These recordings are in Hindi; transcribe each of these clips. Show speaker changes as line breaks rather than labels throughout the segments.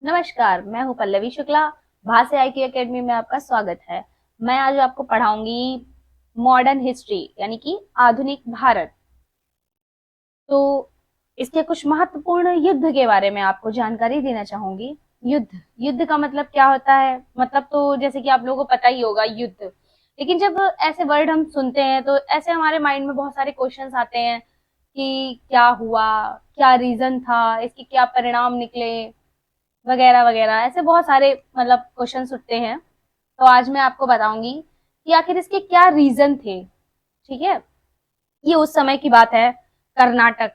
नमस्कार, मैं हूँ पल्लवी शुक्ला। भाषा आईटी एकेडमी में आपका स्वागत है। मैं आज आपको पढ़ाऊंगी मॉडर्न हिस्ट्री यानी कि आधुनिक भारत। तो इसके कुछ महत्वपूर्ण युद्ध के बारे में आपको जानकारी देना चाहूंगी। युद्ध युद्ध का मतलब क्या होता है? मतलब तो जैसे कि आप लोगों को पता ही होगा युद्ध। लेकिन जब ऐसे वर्ड हम सुनते हैं तो ऐसे हमारे माइंड में बहुत सारे क्वेश्चंस आते हैं कि क्या हुआ, क्या रीजन था, इसके क्या परिणाम निकले, वगैरह वगैरह। ऐसे बहुत सारे मतलब क्वेश्चंस उठते हैं। तो आज मैं आपको बताऊंगी कि आखिर इसके क्या रीजन थे। ठीक है। ये उस समय की बात है। कर्नाटक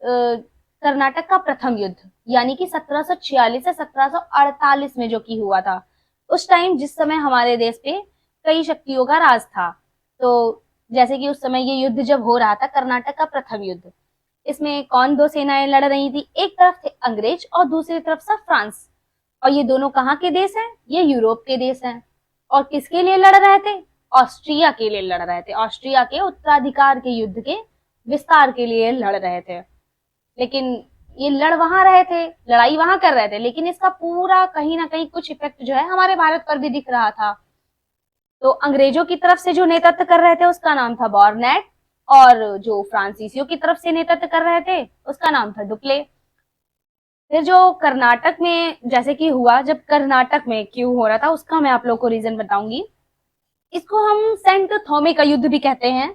कर्नाटक का प्रथम युद्ध यानी कि 1746 से 1748 में जो कि हुआ था। उस टाइम जिस समय हमारे देश पे कई शक्तियों का राज था। तो जैसे कि उस समय ये युद्ध जब हो रहा था, कर्नाटक का प्रथम युद्ध, इसमें कौन दो सेनाएं लड़ रही थी? एक तरफ थे अंग्रेज और दूसरी तरफ से फ्रांस। और ये दोनों कहाँ के देश हैं? ये यूरोप के देश हैं। और किसके लिए लड़ रहे थे? ऑस्ट्रिया के लिए लड़ रहे थे। ऑस्ट्रिया के उत्तराधिकार के युद्ध के विस्तार के लिए लड़ रहे थे। लेकिन ये लड़ वहां रहे थे, लड़ाई वहां कर रहे थे, लेकिन इसका पूरा कहीं ना कहीं कुछ इफेक्ट जो है हमारे भारत पर भी दिख रहा था। तो अंग्रेजों की तरफ से जो नेतृत्व कर रहे थे उसका नाम था बॉर्नेट, और जो फ्रांसीसियों की तरफ से नेतृत्व कर रहे थे उसका नाम था डुप्ले। फिर जो कर्नाटक में जैसे कि हुआ, जब कर्नाटक में क्यों हो रहा था उसका मैं आप लोग को रीजन बताऊंगी। इसको हम सेंट थॉमे का युद्ध भी कहते हैं।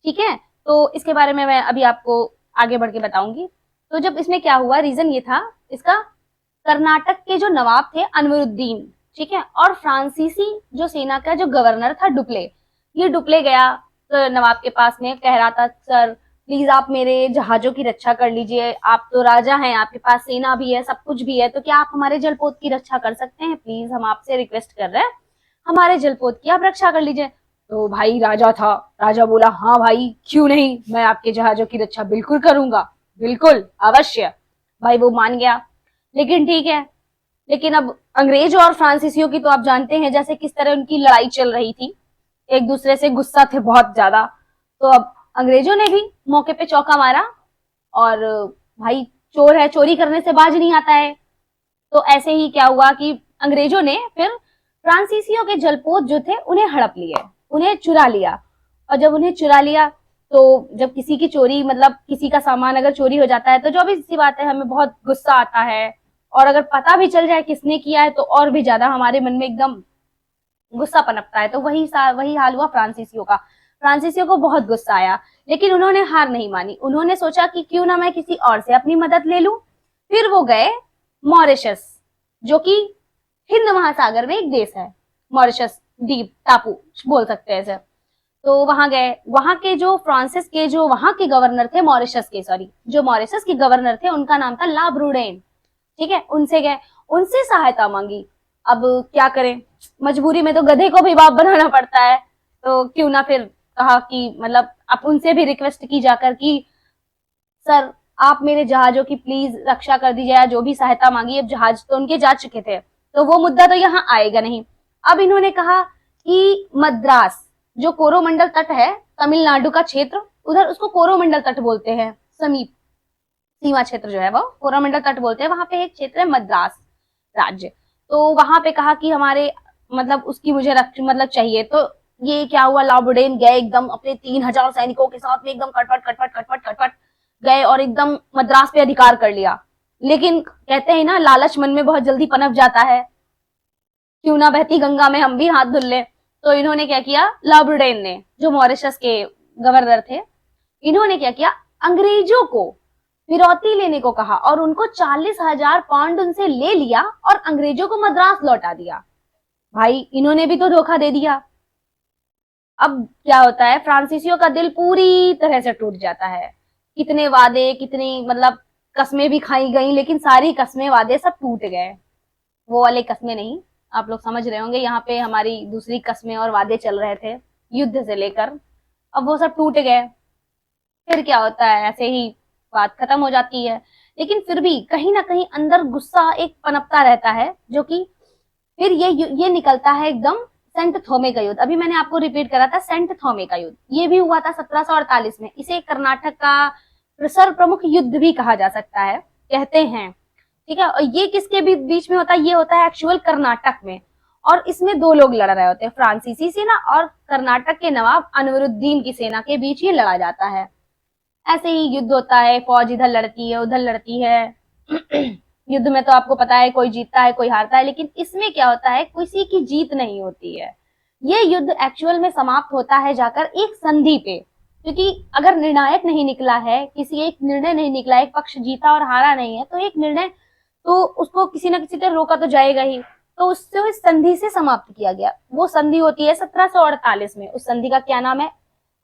ठीक है। तो इसके बारे में मैं अभी आपको आगे बढ़ के बताऊंगी। तो जब इसमें क्या हुआ, रीजन ये था इसका, कर्नाटक के जो नवाब थे अनवरुद्दीन, ठीक है, और फ्रांसीसी जो सेना का जो गवर्नर था डुप्ले। ये डुप्ले गया तो नवाब के पास में, कह रहा था सर प्लीज आप मेरे जहाजों की रक्षा कर लीजिए, आप तो राजा हैं, आपके पास सेना भी है, सब कुछ भी है, तो क्या आप हमारे जलपोत की रक्षा कर सकते हैं? प्लीज हम आपसे रिक्वेस्ट कर रहे हैं, हमारे जलपोत की आप रक्षा कर लीजिए। तो भाई राजा था, राजा बोला हाँ भाई क्यों नहीं, मैं आपके जहाजों की रक्षा बिल्कुल करूंगा, बिल्कुल अवश्य। भाई वो मान गया। लेकिन ठीक है, लेकिन अब अंग्रेज और फ्रांसीसियों की तो आप जानते हैं जैसे किस तरह उनकी लड़ाई चल रही थी, एक दूसरे से गुस्सा थे बहुत ज्यादा। तो अब अंग्रेजों ने भी मौके पे चौका मारा, और भाई चोर है, चोरी करने से बाज नहीं आता है। तो ऐसे ही क्या हुआ कि अंग्रेजों ने फिर फ्रांसीसियों के जलपोत जो थे उन्हें हड़प लिए, उन्हें चुरा लिया। और जब उन्हें चुरा लिया तो जब किसी की चोरी, मतलब किसी का सामान अगर चोरी हो जाता है तो जो भी सी बात है हमें बहुत गुस्सा आता है। और अगर पता भी चल जाए किसने किया है तो और भी ज्यादा हमारे मन में एकदम गुस्सा पनपता है। तो वही हाल हुआ फ्रांसीसियों का। फ्रांसीसियों को बहुत गुस्सा आया, लेकिन उन्होंने हार नहीं मानी। उन्होंने सोचा कि क्यों ना मैं किसी और से अपनी मदद ले लूं। फिर वो गए मॉरिशस, जो कि हिंद महासागर में एक देश है। मॉरिशस द्वीप टापू बोल सकते हैं इसे। तो वहां गए, वहां के जो फ्रांसिस के जो वहां के गवर्नर थे, मॉरिशस के, सॉरी, जो मॉरिशस के गवर्नर थे उनका नाम था ला ब्रूडेन। ठीक है, उनसे गए, उनसे सहायता मांगी। अब क्या करें, मजबूरी में तो गधे को भी बाप बनाना पड़ता है। तो क्यों ना फिर कहा कि मतलब अब उनसे भी रिक्वेस्ट की जाकर कि सर आप मेरे जहाजों की प्लीज रक्षा कर दीजिए, या जो भी सहायता मांगी। अब जहाज तो उनके जा चुके थे तो वो मुद्दा तो यहाँ आएगा नहीं। अब इन्होंने कहा कि मद्रास, जो कोरोमंडल तट है, तमिलनाडु का क्षेत्र, उधर उसको कोरोमंडल तट बोलते हैं, समीप सीमा क्षेत्र जो है वो कोरोमंडल तट बोलते हैं। वहां पे एक क्षेत्र है मद्रास राज्य। तो वहां पे कहा कि हमारे मतलब उसकी मुझे मतलब चाहिए। तो ये क्या हुआ, लाबुडेन गए एकदम अपने 3,000 सैनिकों के साथ में, एकदम कटपट कटपट कटपट कटपट गए और एकदम मद्रास पे अधिकार कर लिया। लेकिन कहते हैं ना, लालच मन में बहुत जल्दी पनप जाता है, क्यों ना बहती गंगा में हम भी हाथ धुल ले। तो इन्होंने क्या किया, लाबुडेन ने, जो मॉरिशस के गवर्नर थे, इन्होंने क्या किया, अंग्रेजों को फिरौती लेने को कहा और उनको 40,000 पाउंड उनसे ले लिया और अंग्रेजों को मद्रास लौटा दिया। भाई इन्होंने भी तो धोखा दे दिया। अब क्या होता है, फ्रांसीसियों का दिल पूरी तरह से टूट जाता है। कितने वादे, कितनी मतलब कस्में भी खाई गई, लेकिन सारी कस्में वादे सब टूट गए। वो वाले कस्में नहीं, आप लोग समझ रहे होंगे, यहाँ पे हमारी दूसरी कस्में और वादे चल रहे थे युद्ध से लेकर। अब वो सब टूट गए। फिर क्या होता है, ऐसे ही बात खत्म हो जाती है। लेकिन फिर भी कहीं ना कहीं अंदर गुस्सा एक पनपता रहता है, जो कि फिर ये निकलता है एकदम सेंट थोमे का युद्ध। अभी मैंने आपको रिपीट करा था, सेंट थोमे का युद्ध ये भी हुआ था 1748 में। इसे कर्नाटक का सर्व प्रमुख युद्ध भी कहा जा सकता है, कहते हैं। ठीक है। और ये किसके बीच में होता है, ये होता है एक्चुअल कर्नाटक में, और इसमें दो लोग लड़ रहे होते हैं, फ्रांसीसी सेना और कर्नाटक के नवाब अनवरुद्दीन की सेना के बीच ये लड़ा जाता है। ऐसे ही युद्ध होता है, फौज इधर लड़ती है उधर लड़ती है। युद्ध में तो आपको पता है कोई जीतता है कोई हारता है, लेकिन इसमें क्या होता है, किसी की जीत नहीं होती है। ये युद्ध एक्चुअल में समाप्त होता है जाकर एक संधि पे, क्योंकि अगर निर्णायक नहीं निकला है, किसी एक निर्णय नहीं निकला, एक पक्ष जीता और हारा नहीं है, तो एक निर्णय तो उसको किसी न किसी तरह रोका तो जाएगा ही। तो उससे इस संधि से समाप्त किया गया। वो संधि होती है 1748 में। उस संधि का क्या नाम है,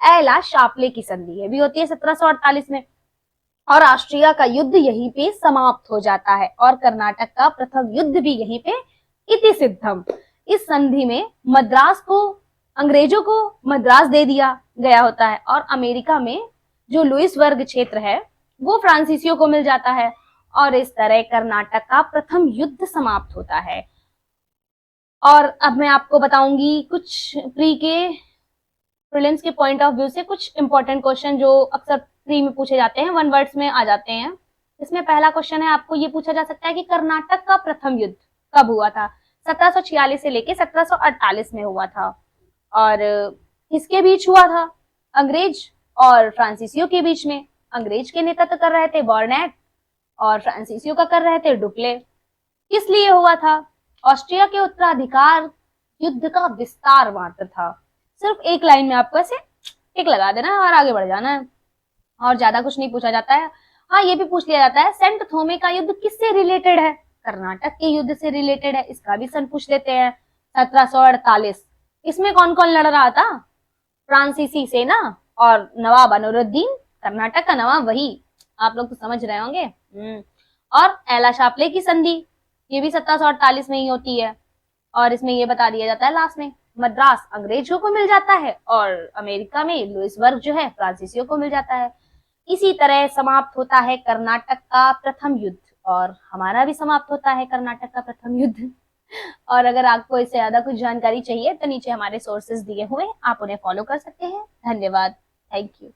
एला शापले की संधि है, भी होती है 1748 में। और ऑस्ट्रिया का युद्ध यहीं पे समाप्त हो जाता है, और कर्नाटक का प्रथम युद्ध भी यहीं पे इति सिद्धम। इस संधि में मद्रास को, अंग्रेजों को मद्रास दे दिया गया होता है, और अमेरिका में जो लुइस वर्ग क्षेत्र है वो फ्रांसीसियों को मिल जाता है, और इस तरह कर्नाटक का प्रथम युद्ध समाप्त होता है। और अब मैं आपको बताऊंगी कुछ प्री के प्रीलिम्स के पॉइंट ऑफ व्यू से कुछ इंपॉर्टेंट क्वेश्चन जो अक्सर प्री में पूछे जाते हैं, वन वर्ड्स में आ जाते हैं। इसमें पहला क्वेश्चन है, आपको ये पूछा जा सकता है कि कर्नाटक का प्रथम युद्ध कब हुआ था। 1746 से लेके 1748 में हुआ था, और किसके बीच हुआ था, अंग्रेज और फ्रांसीसियों के बीच में। अंग्रेज के नेतृत्व कर रहे थे बर्नेट, और फ्रांसीसियों का कर रहे थे डुप्ले। किस लिए हुआ था, ऑस्ट्रिया के उत्तराधिकार युद्ध का विस्तार मात्र था। सिर्फ एक लाइन में आपको ऐसे टिक लगा देना है और आगे बढ़ जाना है, और ज्यादा कुछ नहीं पूछा जाता है। हाँ, ये भी पूछ लिया जाता है सेंट थोमे का युद्ध किससे रिलेटेड है, कर्नाटक के युद्ध से रिलेटेड है, इसका भी सन पूछ लेते हैं। 1748, इसमें कौन कौन लड़ रहा था, फ्रांसीसी सेना और नवाब अनवरुद्दीन, कर्नाटक का नवाब वही, आप लोग तो समझ रहे होंगे। और एला शापले की संधि, ये भी 1748 में ही होती है, और इसमें ये बता दिया जाता है लास्ट में, मद्रास अंग्रेजों को मिल जाता है, और अमेरिका में लुइस वर्ग जो है फ्रांसीसियों को मिल जाता है। इसी तरह समाप्त होता है कर्नाटक का प्रथम युद्ध, और हमारा भी समाप्त होता है कर्नाटक का प्रथम युद्ध। और अगर आपको इससे ज्यादा कुछ जानकारी चाहिए तो नीचे हमारे सोर्सेज दिए हुए, आप उन्हें फॉलो कर सकते हैं। धन्यवाद, थैंक यू।